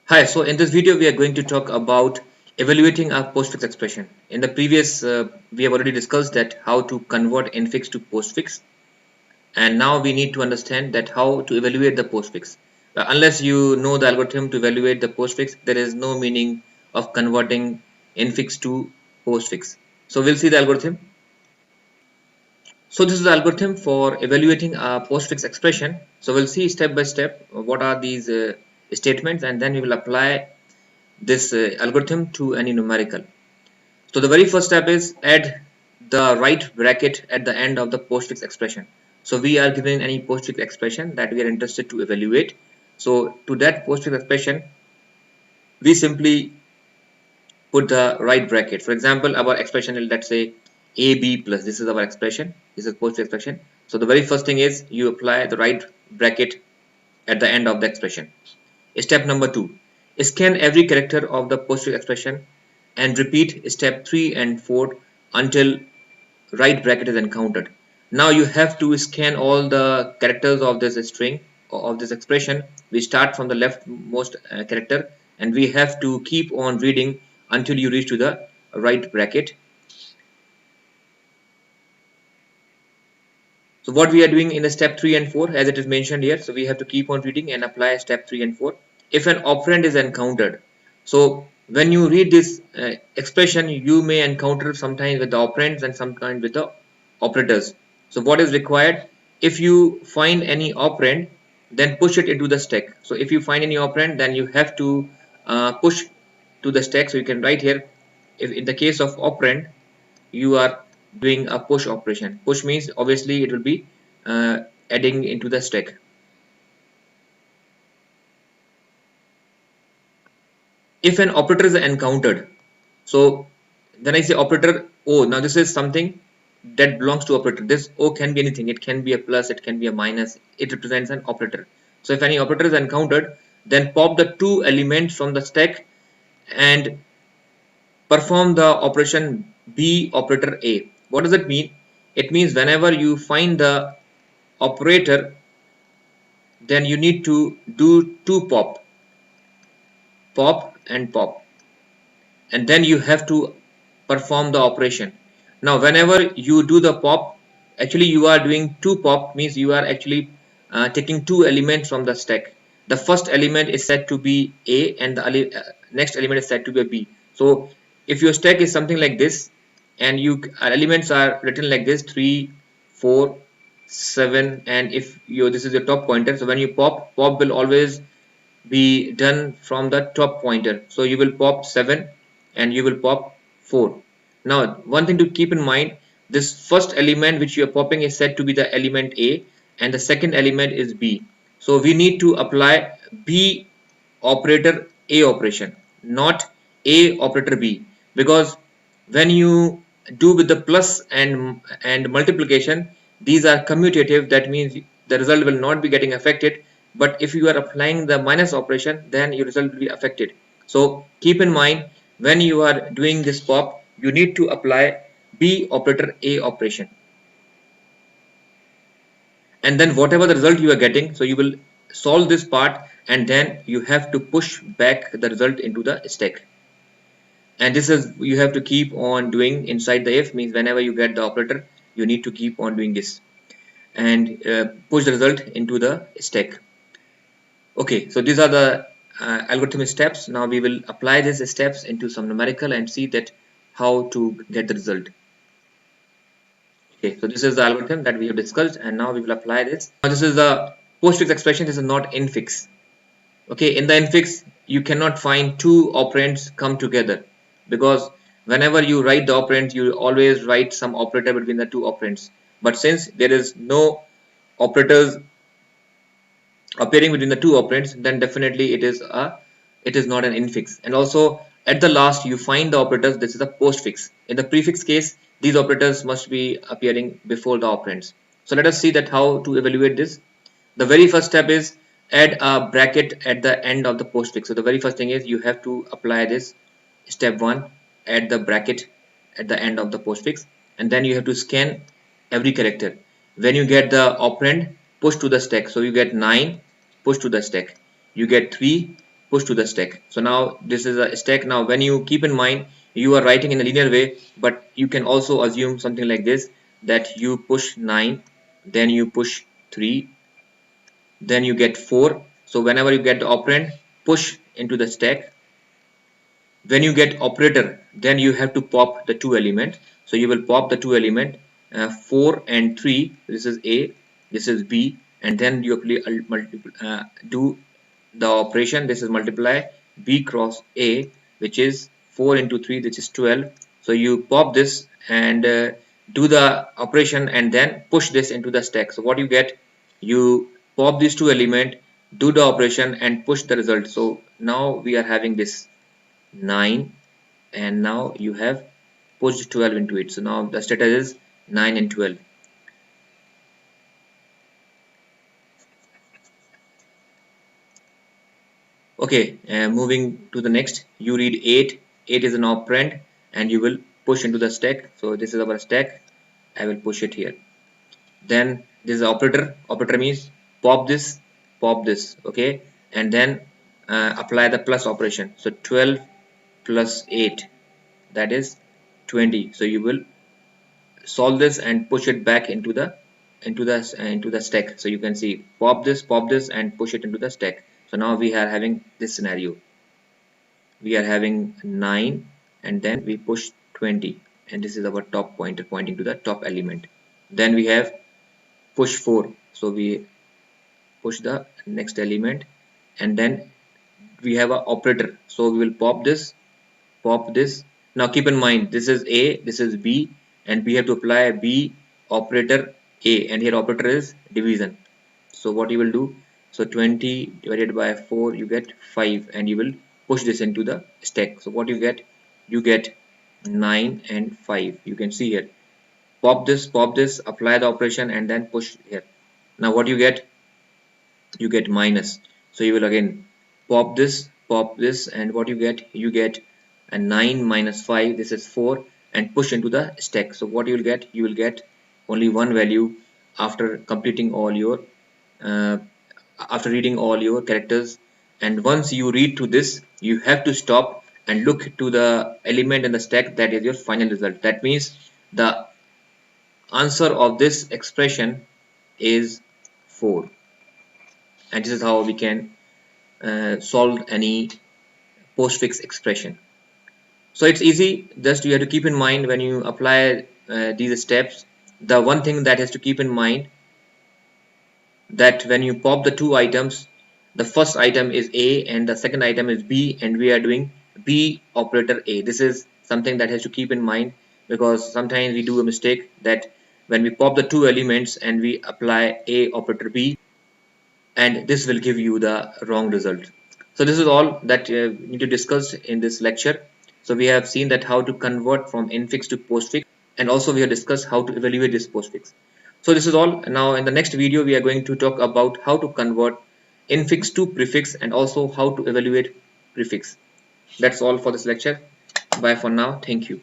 Hi, so in this video we are going to talk about evaluating our postfix expression. In the previous we have already discussed that how to convert infix to postfix, and now we need to understand that how to evaluate the postfix. Unless you know the algorithm to evaluate the postfix, there is no meaning of converting infix to postfix. So we'll see the algorithm. So this is the algorithm for evaluating a postfix expression. So we'll see step by step what are these statements, and then we will apply this algorithm to any numerical. So the very first step is add the right bracket at the end of the postfix expression. So we are given any postfix expression that we are interested to evaluate. So to that postfix expression, we simply put the right bracket. For example, our expression is, let's say, AB plus. This is our expression. This is postfix expression. So the very first thing is you apply the right bracket at the end of the expression. Step number 2. Scan every character of the postfix expression and repeat step 3 and 4 until right bracket is encountered. Now you have to scan all the characters of this string or of this expression. We start from the leftmost character and we have to keep on reading until you reach to the right bracket. So what we are doing in the step 3 and 4 as it is mentioned here, so we have to keep on reading and apply step 3 and 4. If an operand is encountered, so when you read this expression, you may encounter sometimes with the operands and sometimes with the operators. So what is required? If you find any operand, then push it into the stack. So if you find any operand, then you have to push to the stack. So you can write here, if in the case of operand, you are doing a push operation. Push means obviously it will be adding into the stack. If an operator is encountered, so when I say operator O, now this is something that belongs to operator. This O can be anything. It can be a plus, it can be a minus. It represents an operator. So if any operator is encountered, then pop the two elements from the stack and perform the operation B operator A. What does it mean? It means whenever you find the operator, then you need to do two pop and pop, and then you have to perform the operation. Now whenever you do the pop, actually you are doing two pop, means you are actually taking two elements from the stack. The first element is set to be A and the next element is set to be a B. So if your stack is something like this and you elements are written like this, 3 4 7, and if you this is your top pointer, so when you pop will always be done from the top pointer. So you will pop 7 and you will pop 4. Now one thing to keep in mind, this first element which you are popping is said to be the element A and the second element is B. So we need to apply B operator A operation, not A operator B, because when you do with the plus and multiplication, these are commutative. That means the result will not be getting affected, but if you are applying the minus operation, then your result will be affected. So keep in mind, when you are doing this pop, you need to apply B operator A operation, and then whatever the result you are getting, so you will solve this part and then you have to push back the result into the stack. And this is you have to keep on doing inside the if, means whenever you get the operator, you need to keep on doing this and push the result into the stack. Okay, so these are the algorithm steps. Now we will apply these steps into some numerical and see that how to get the result. Okay, so this is the algorithm that we have discussed, and now we will apply this. Now this is the postfix expression. This is not infix. Okay, in the infix you cannot find two operands come together, because whenever you write the operands, you always write some operator between the two operands. But since there is no operators appearing between the two operands, then definitely it is not an infix. And also at the last you find the operators. This is a postfix. In the prefix case, these operators must be appearing before the operands. So let us see that how to evaluate this. The very first step is add a bracket at the end of the postfix. So the very first thing is you have to apply this step 1, add the bracket at the end of the postfix, and then you have to scan every character. When you get the operand, push to the stack. So you get 9, push to the stack. You get 3, push to the stack. So now this is a stack. Now when you keep in mind, you are writing in a linear way, but you can also assume something like this, that you push 9, then you push 3, then you get 4. So whenever you get the operand, push into the stack. When you get operator, then you have to pop the two element. So you will pop the two element, 4 and 3. This is A, this is B, and then you do the operation. This is multiply B cross A, which is 4 into 3, which is 12. So you pop this and do the operation and then push this into the stack. So what you get, you pop these two element, do the operation and push the result. So now we are having this 9, and now you have pushed 12 into it. So now the status is 9 and 12. Okay, moving to the next, you read 8. 8 is an operand and you will push into the stack. So this is our stack. I will push it here. Then this is operator. Operator means pop this, okay, and then apply the plus operation. So 12 plus 8, that is 20. So you will solve this and push it back into the stack. So you can see pop this and push it into the stack. So now we are having this scenario. We are having 9 and then we push 20, and this is our top pointer pointing to the top element. Then we have push 4, so we push the next element, and then we have a operator. So we will pop this. Now keep in mind, this is A, this is B, and we have to apply B operator A, and here operator is division. So what you will do, so 20 divided by 4, you get 5, and you will push this into the stack. So what you get 9 and 5. You can see here, pop this, apply the operation and then push here. Now what you get minus. So you will again pop this, and what you get a 9 minus 5, this is 4, and push into the stack. So what you will get only one value after completing all your after reading all your characters. And once you read to this, you have to stop and look to the element in the stack. That is your final result. That means the answer of this expression is 4, and this is how we can solve any postfix expression. So it's easy. Just you have to keep in mind when you apply these steps, the one thing that has to keep in mind, that when you pop the two items, the first item is A and the second item is B, and we are doing B operator A. This is something that has to keep in mind, because sometimes we do a mistake that when we pop the two elements and we apply A operator B, and this will give you the wrong result. So this is all that we need to discuss in this lecture. So we have seen that how to convert from infix to postfix, and also we have discussed how to evaluate this postfix. So this is all. Now in the next video we are going to talk about how to convert infix to prefix, and also how to evaluate prefix. That's all for this lecture. Bye for now. Thank you.